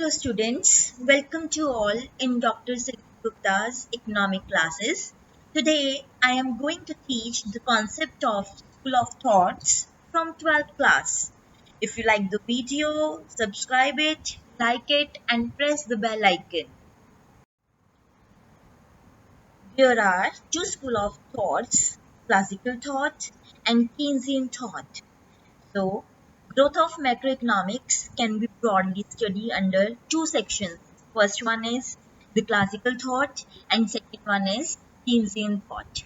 Hello students, welcome to all in Dr. Silky Gupta's economic classes. Today I am going to teach the concept of school of thoughts from 12th class. If you like the video, subscribe it, like it and press the bell icon. There are two school of thoughts, classical thought and Keynesian thought. So, growth of macroeconomics can be broadly studied under two sections. First one is the classical thought and second one is Keynesian thought.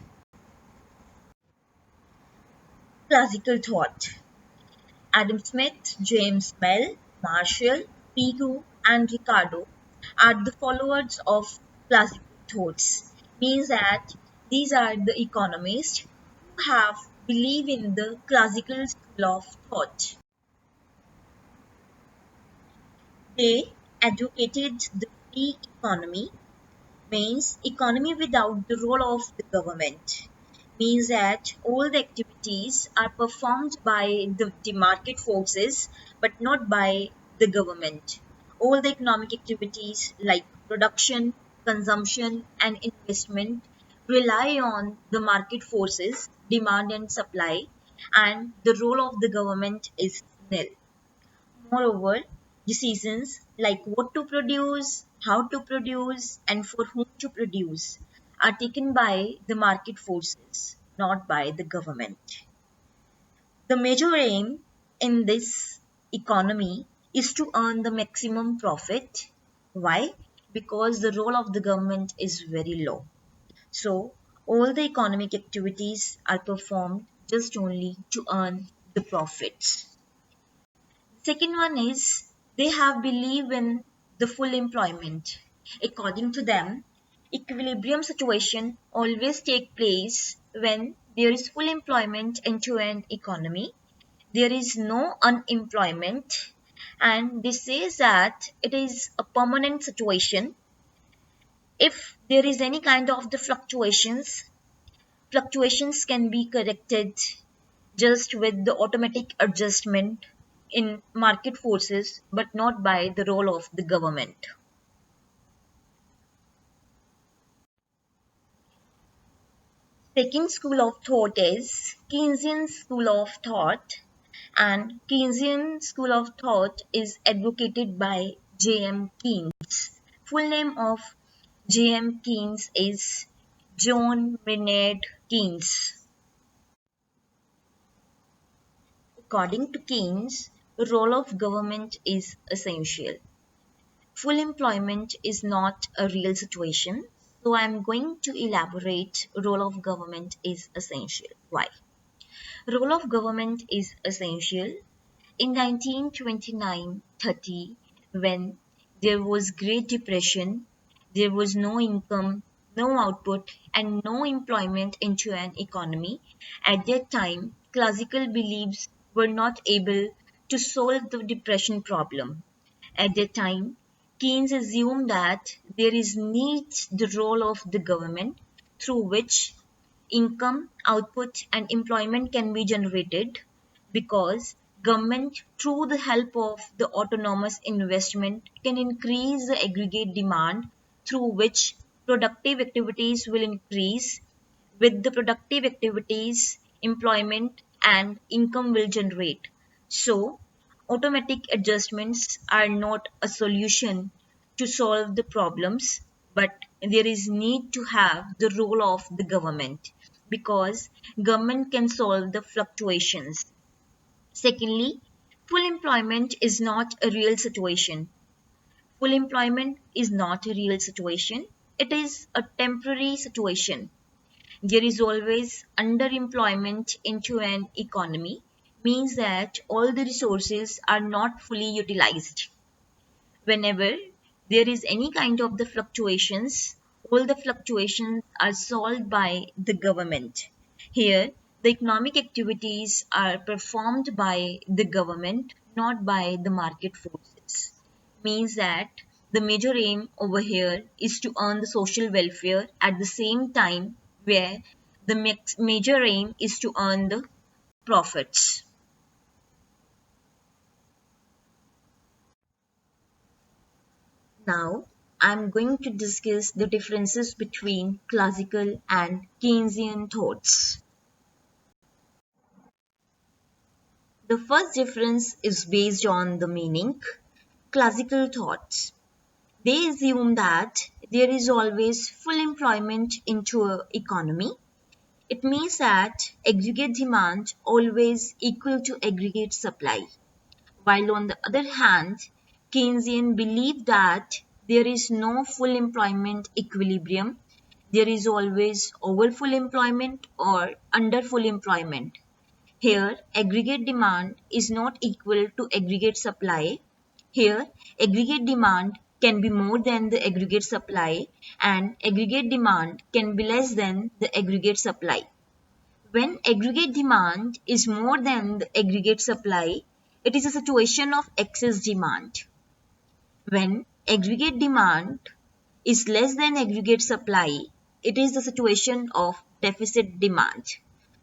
Classical thought. Adam Smith, James Bell, Marshall, Pigou and Ricardo are the followers of classical thoughts. Means that these are the economists who have believe in the classical school of thought. They advocated the free economy, means economy without the role of the government, means that all the activities are performed by the market forces but not by the government. All the economic activities like production, consumption and investment rely on the market forces, demand and supply, and the role of the government is nil. Moreover, decisions like what to produce, how to produce, and for whom to produce are taken by the market forces, not by the government. The major aim in this economy is to earn the maximum profit. Why? Because the role of the government is very low. So, all the economic activities are performed just only to earn the profits. Second one is they have belief in the full employment. According to them, equilibrium situation always take place when there is full employment into an economy. There is no unemployment, and this says that it is a permanent situation. If there is any kind of the fluctuations can be corrected just with the automatic adjustment in market forces but not by the role of the government. Second school of thought is Keynesian school of thought, and Keynesian school of thought is advocated by J.M. Keynes. Full name of J.M. Keynes is John Maynard Keynes. According to Keynes, the role of government is essential. Full employment is not a real situation, so I'm going to elaborate role of government is essential. Why? Role of government is essential. In 1929-30, when there was Great Depression, there was no income, no output, and no employment into an economy. At that time, classical beliefs were not able to solve the depression problem. At that time, Keynes assumed that there is needs the role of the government through which income, output and employment can be generated, because government through the help of the autonomous investment can increase the aggregate demand through which productive activities will increase. With the productive activities, employment and income will generate. So, automatic adjustments are not a solution to solve the problems, but there is need to have the role of the government, because government can solve the fluctuations. Secondly, full employment is not a real situation. Full employment is not a real situation. It is a temporary situation. There is always underemployment into an economy, means that all the resources are not fully utilized. Whenever there is any kind of the fluctuations, all the fluctuations are solved by the government. Here, the economic activities are performed by the government, not by the market forces. Means that the major aim over here is to earn the social welfare at the same time where the major aim is to earn the profits. Now, I'm going to discuss the differences between classical and Keynesian thoughts. The first difference is based on the meaning. Classical thoughts. They assume that there is always full employment into an economy. It means that aggregate demand always equal to aggregate supply. While on the other hand, Keynesian believe that there is no full employment equilibrium. There is always over full employment or under full employment. Here, aggregate demand is not equal to aggregate supply. Here, aggregate demand can be more than the aggregate supply and aggregate demand can be less than the aggregate supply. When aggregate demand is more than the aggregate supply, it is a situation of excess demand. When aggregate demand is less than aggregate supply, it is the situation of deficit demand.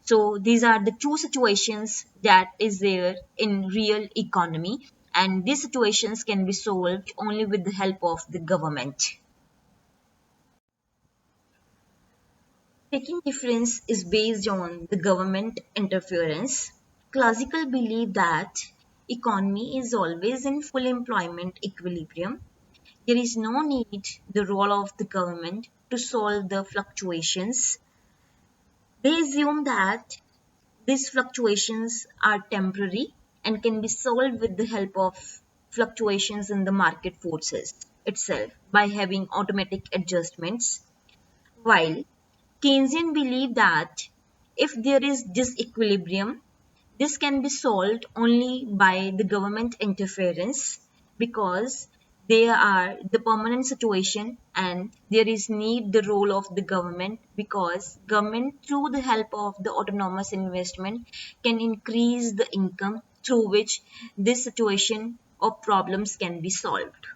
So these are the two situations that is there in real economy, and these situations can be solved only with the help of the government. Taking difference is based on the government interference. Classical believe that economy is always in full employment equilibrium. There is no need the role of the government to solve the fluctuations. They assume that these fluctuations are temporary and can be solved with the help of fluctuations in the market forces itself by having automatic adjustments. While Keynesian believe that if there is disequilibrium, this can be solved only by the government interference because they are the permanent situation and there is need the role of the government because government through the help of the autonomous investment can increase the income through which this situation or problems can be solved.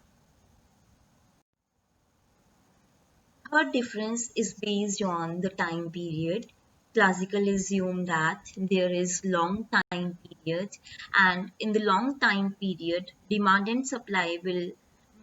Third difference is based on the time period. Classical assume that there is long time period and in the long time period demand and supply will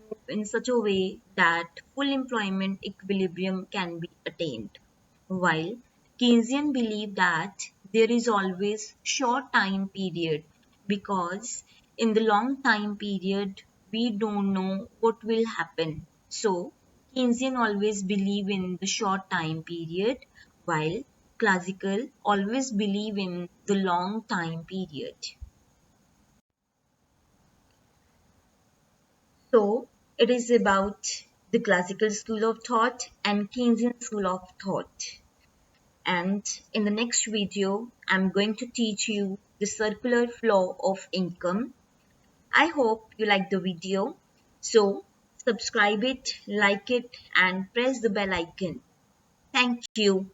move in such a way that full employment equilibrium can be attained. While Keynesian believe that there is always short time period because in the long time period we don't know what will happen. So Keynesian always believe in the short time period while classical always believe in the long time period. So it is about the classical school of thought and Keynesian school of thought. And in the next video, I'm going to teach you the circular flow of income. I hope you like the video. So subscribe it, like it, and press the bell icon. Thank you.